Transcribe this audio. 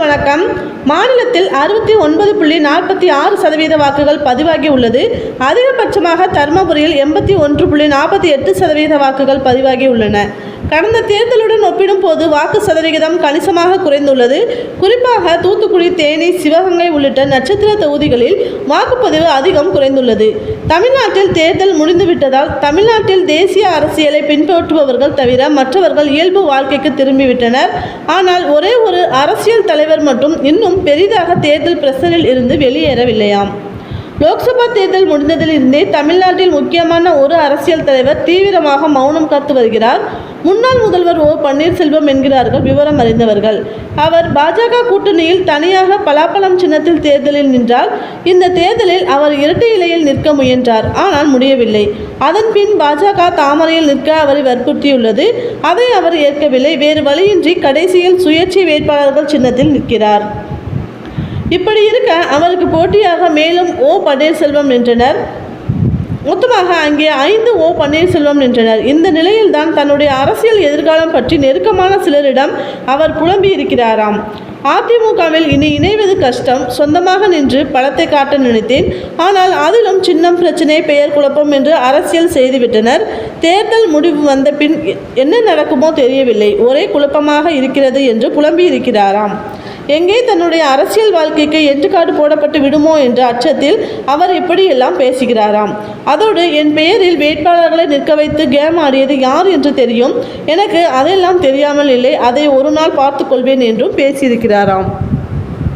வணக்கம். மாநிலத்தில் 69.46% வாக்குகள் பதிவாகி உள்ளது. அதிகபட்சமாக தருமபுரியில் 81.48% வாக்குகள் பதிவாகி உள்ளன. கடந்த தேர்தலுடன் ஒப்பிடும் போது வாக்கு சதவிகிதம் கணிசமாக குறைந்துள்ளது. குறிப்பாக தூத்துக்குடி, தேனி, சிவகங்கை உள்ளிட்ட நட்சத்திர தொகுதிகளில் வாக்குப்பதிவு அதிகம் குறைந்துள்ளது. தமிழ்நாட்டில் தேர்தல் முடிந்துவிட்டதால் தமிழ்நாட்டில் தேசிய அரசியலை பின்பற்றுபவர்கள் தவிர மற்றவர்கள் இயல்பு வாழ்க்கைக்கு திரும்பிவிட்டனர். ஆனால் ஒரே ஒரு அரசியல் தலைவர் மட்டும் இன்னும் பெரிதாக தேர்தல் பிரச்சனையில் இருந்து வெளியேறவில்லையாம். லோக்சபா தேர்தல் முடிந்ததிலிருந்தே தமிழ்நாட்டில் முக்கியமான ஒரு அரசியல் தலைவர் தீவிரமாக மௌனம் காத்து வருகிறார். முன்னாள் முதல்வர் ஓ. பன்னீர்செல்வம் என்கிறார்கள் விவரம் அறிந்தவர்கள். அவர் பாஜக கூட்டணியில் தனியாக பலாப்பழம் சின்னத்தில் தேர்தலில் நின்றார். இந்த தேர்தலில் அவர் இரட்டை இலையில் நிற்க முயன்றார். ஆனால் முடியவில்லை. அதன் பின் பாஜக தாமரையில் நிற்க அவரை வற்புறுத்தியுள்ளது. அதை அவர் ஏற்கவில்லை. வேறு வழியின்றி கடைசியில் சுயேட்சை வேட்பாளர்கள் சின்னத்தில் நிற்கிறார். இப்படி இருக்க அவருக்கு போட்டியாக மேலும் ஓ. பன்னீர்செல்வம் நின்றனர். மொத்தமாக அங்கே 5 ஓ. பன்னீர்செல்வம் நின்றனர். இந்த நிலையில்தான் தன்னுடைய அரசியல் எதிர்காலம் பற்றி நெருக்கமான சிலரிடம் அவர் புலம்பி இருக்கிறாராம். அதிமுகவில் இனி இணைவது கஷ்டம். சொந்தமாக நின்று பலத்தை காட்ட நினைத்தேன். ஆனால் அதிலும் சின்னம் பிரச்சனை, பெயர் குழப்பம் என்று அரசியல் செய்துவிட்டனர். தேர்தல் முடிவு வந்த பின் என்ன நடக்குமோ தெரியவில்லை. ஒரே குழப்பமாக இருக்கிறது என்று புலம்பி இருக்கிறாராம். எங்கே தன்னுடைய அரசியல் வாழ்க்கைக்கு எட்டுக்காடு போடப்பட்டு விடுமோ என்ற அச்சத்தில் அவர் இப்படியெல்லாம் பேசுகிறாராம். அதோடு என் பெயரில் வேட்பாளர்களை நிற்க வைத்து கேம் ஆடியது யார் என்று தெரியும். எனக்கு அதெல்லாம் தெரியாமல் இல்லை. அதை ஒரு நாள் பார்த்து கொள்வேன் என்றும் பேசியிருக்கிறாராம்.